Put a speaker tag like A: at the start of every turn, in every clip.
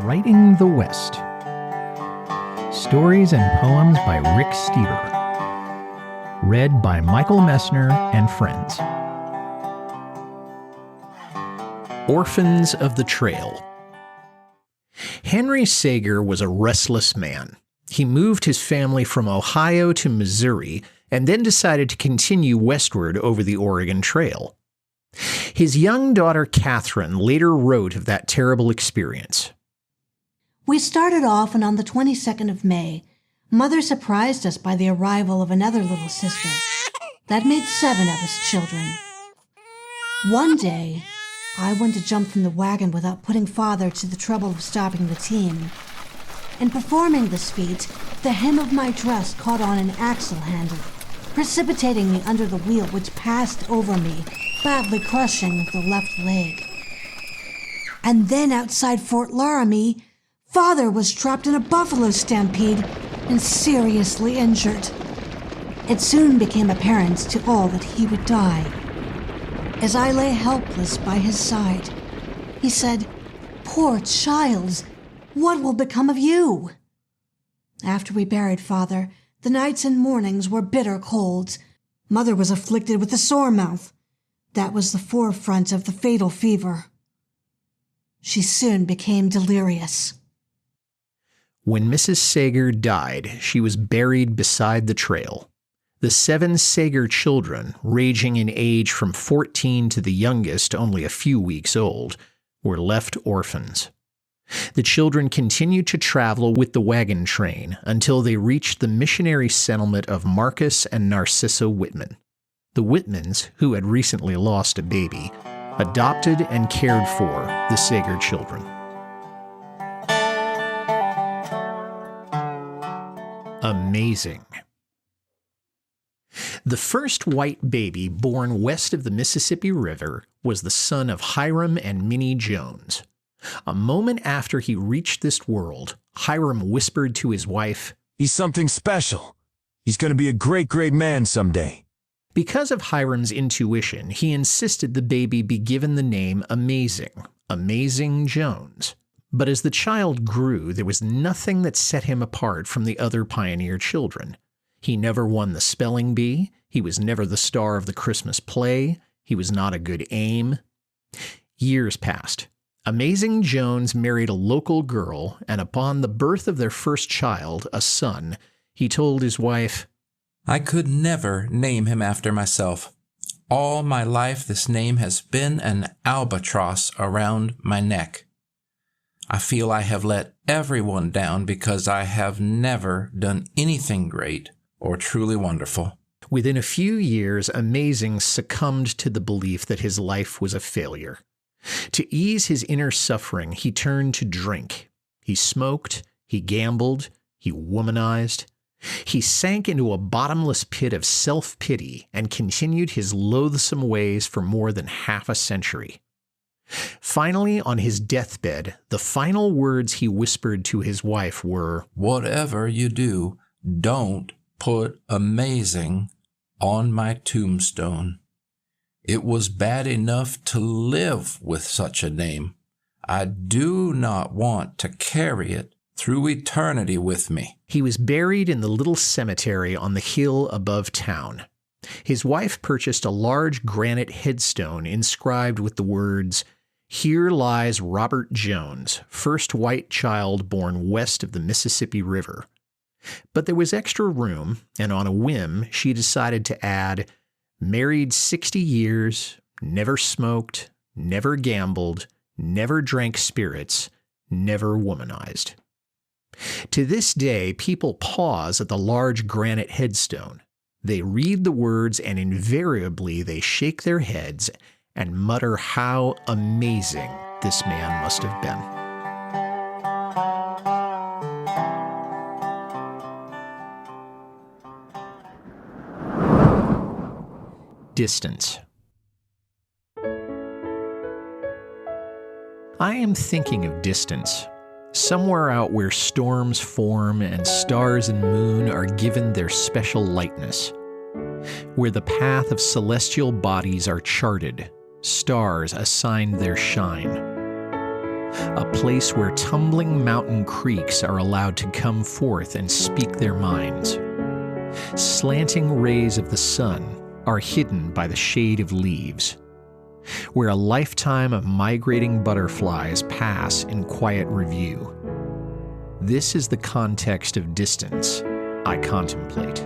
A: Writing the West. Stories and poems by Rick Steber. Read by Michael Messner and friends. Orphans of the Trail. Henry Sager was a restless man. He moved his family from Ohio to Missouri and then decided to continue westward over the Oregon Trail. His young daughter Catherine later wrote of that terrible experience.
B: We started off, and on the 22nd of May, Mother surprised us by the arrival of another little sister. That made 7 of us children. One day, I went to jump from the wagon without putting Father to the trouble of stopping the team. In performing this feat, the hem of my dress caught on an axle handle, precipitating me under the wheel, which passed over me, badly crushing the left leg. And then outside Fort Laramie, Father was trapped in a buffalo stampede and seriously injured. It soon became apparent to all that he would die. As I lay helpless by his side, he said, "Poor child, what will become of you?" After we buried Father, the nights and mornings were bitter cold. Mother was afflicted with a sore mouth. That was the forefront of the fatal fever. She soon became delirious.
A: When Mrs. Sager died, she was buried beside the trail. The 7 Sager children, ranging in age from 14 to the youngest only a few weeks old, were left orphans. The children continued to travel with the wagon train until they reached the missionary settlement of Marcus and Narcissa Whitman. The Whitmans, who had recently lost a baby, adopted and cared for the Sager children. Amazing. The first white baby born west of the Mississippi River was the son of Hiram and Minnie Jones. A moment after he reached this world, Hiram whispered to his wife,
C: "He's something special. He's going to be a great, great man someday."
A: Because of Hiram's intuition, he insisted the baby be given the name Amazing Jones. But as the child grew, there was nothing that set him apart from the other pioneer children. He never won the spelling bee. He was never the star of the Christmas play. He was not a good aim. Years passed. Amazing Jones married a local girl, and upon the birth of their first child, a son, he told his wife,
D: "I could never name him after myself. All my life this name has been an albatross around my neck. I feel I have let everyone down because I have never done anything great or truly wonderful."
A: Within a few years, Amazing succumbed to the belief that his life was a failure. To ease his inner suffering, he turned to drink. He smoked, he gambled, he womanized. He sank into a bottomless pit of self-pity and continued his loathsome ways for more than half a century. Finally, on his deathbed, the final words he whispered to his wife were,
D: "Whatever you do, don't put amazing on my tombstone. It was bad enough to live with such a name. I do not want to carry it through eternity with me."
A: He was buried in the little cemetery on the hill above town. His wife purchased a large granite headstone inscribed with the words, "Here lies Robert Jones, first white child born west of the Mississippi River." But there was extra room, and on a whim, she decided to add, "Married 60 years, never smoked, never gambled, never drank spirits, never womanized." To this day, people pause at the large granite headstone. They read the words, and invariably they shake their heads and mutter how amazing this man must have been. Distance. I am thinking of distance, somewhere out where storms form and stars and moon are given their special lightness, where the path of celestial bodies are charted, stars assigned their shine. a place where tumbling mountain creeks are allowed to come forth and speak their minds. Slanting rays of the sun are hidden by the shade of leaves, where a lifetime of migrating butterflies pass in quiet review. This is the context of distance I contemplate.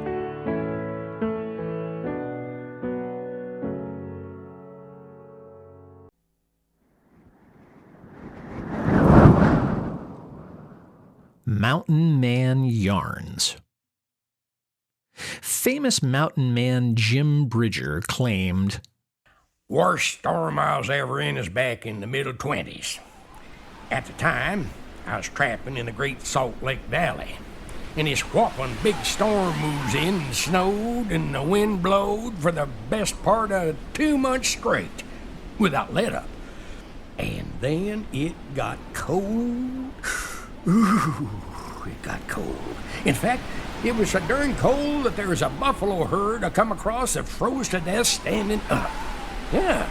A: Mountain Man Yarns. Famous mountain man Jim Bridger claimed,
E: "Worst storm I was ever in is back in the middle 20s. At the time, I was trapping in the Great Salt Lake Valley, and this whopping big storm moves in and snowed and the wind blowed for the best part of 2 months straight without let up. And then it got cold. Ooh, it got cold. In fact, it was so darn cold that there was a buffalo herd I come across that froze to death standing up. Yeah.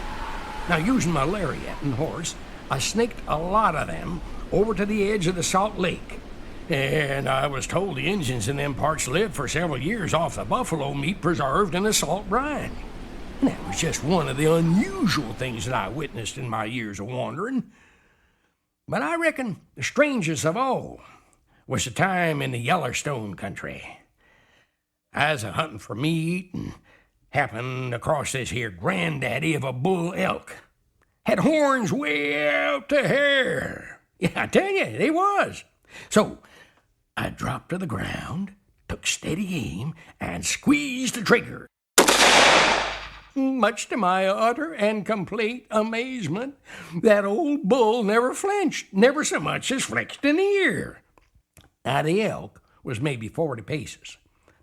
E: Now, using my lariat and horse, I snaked a lot of them over to the edge of the Salt Lake. And I was told the Injuns in them parts lived for several years off the buffalo meat preserved in the salt brine. And that was just one of the unusual things that I witnessed in my years of wandering. But I reckon the strangest of all was the time in the Yellowstone country. I was hunting for meat and happened across this here granddaddy of a bull elk. Had horns way out to hair. Yeah, I tell you, they was. So I dropped to the ground, took steady aim, and squeezed the trigger. Much to my utter and complete amazement, that old bull never flinched, never so much as flexed an ear. Now, the elk was maybe 40 paces.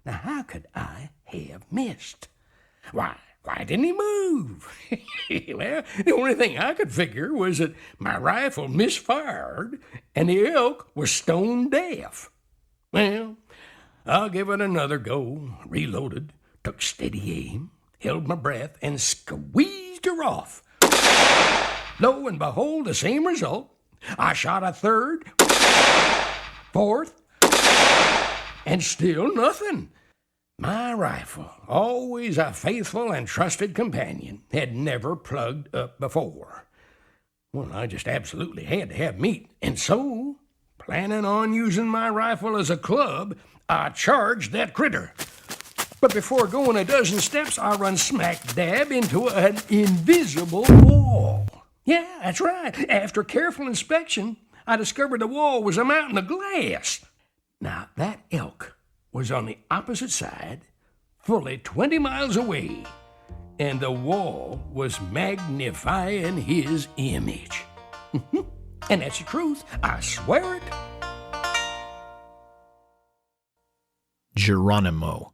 E: Now, how could I have missed? Why didn't he move? Well, the only thing I could figure was that my rifle misfired and the elk was stone deaf. Well, I'll give it another go. Reloaded, took steady aim, held my breath, and squeezed her off. Lo and behold, the same result. I shot a third, fourth, and still nothing. My rifle, always a faithful and trusted companion, had never plugged up before. Well, I just absolutely had to have meat, and so, planning on using my rifle as a club, I charged that critter. But before going a dozen steps, I run smack dab into an invisible wall. Yeah, that's right. After careful inspection, I discovered the wall was a mountain of glass. Now, that elk was on the opposite side, fully 20 miles away, and the wall was magnifying his image. And that's the truth. I swear it.
A: Geronimo.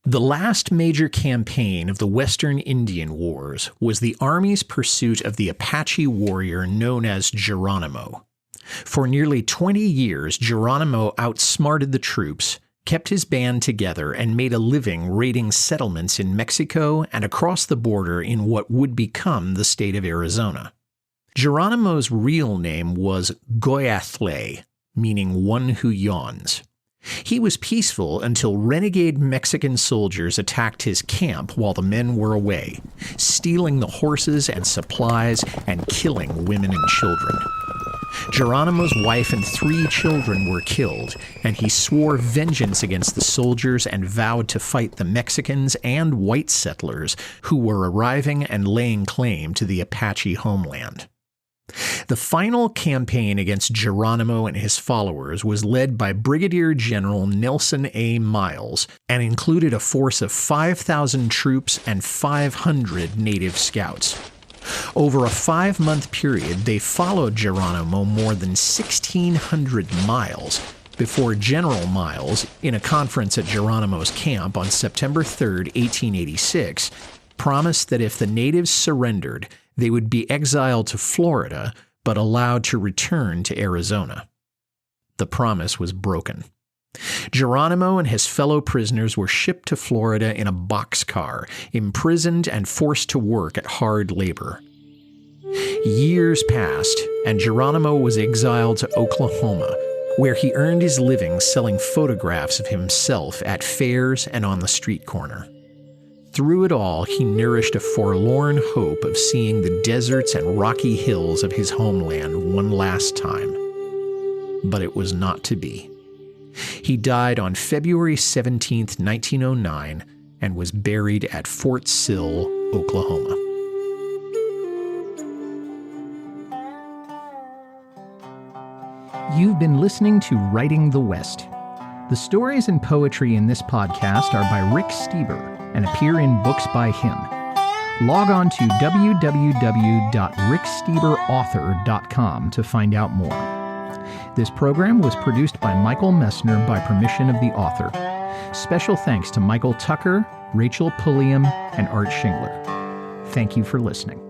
A: The last major campaign of the Western Indian Wars was the Army's pursuit of the Apache warrior known as Geronimo. For nearly 20 years, Geronimo outsmarted the troops, kept his band together, and made a living raiding settlements in Mexico and across the border in what would become the state of Arizona. Geronimo's real name was Goyathle, meaning one who yawns. He was peaceful until renegade Mexican soldiers attacked his camp while the men were away, stealing the horses and supplies and killing women and children. Geronimo's wife and 3 children were killed, and he swore vengeance against the soldiers and vowed to fight the Mexicans and white settlers who were arriving and laying claim to the Apache homeland. The final campaign against Geronimo and his followers was led by Brigadier General Nelson A. Miles and included a force of 5,000 troops and 500 native scouts. Over a 5-month period, they followed Geronimo more than 1,600 miles before General Miles, in a conference at Geronimo's camp on September 3, 1886, promised that if the natives surrendered, they would be exiled to Florida but allowed to return to Arizona. The promise was broken. Geronimo and his fellow prisoners were shipped to Florida in a boxcar, imprisoned and forced to work at hard labor. Years passed, and Geronimo was exiled to Oklahoma, where he earned his living selling photographs of himself at fairs and on the street corner. Through it all, he nourished a forlorn hope of seeing the deserts and rocky hills of his homeland one last time. But it was not to be. He died on February 17, 1909, and was buried at Fort Sill, Oklahoma.
F: You've been listening to Writing the West. The stories and poetry in this podcast are by Rick Steber and appear in books by him. Log on to www.ricksteberauthor.com to find out more. This program was produced by Michael Messner by permission of the author. Special thanks to Michael Tucker, Rachel Pulliam, and Art Shingler. Thank you for listening.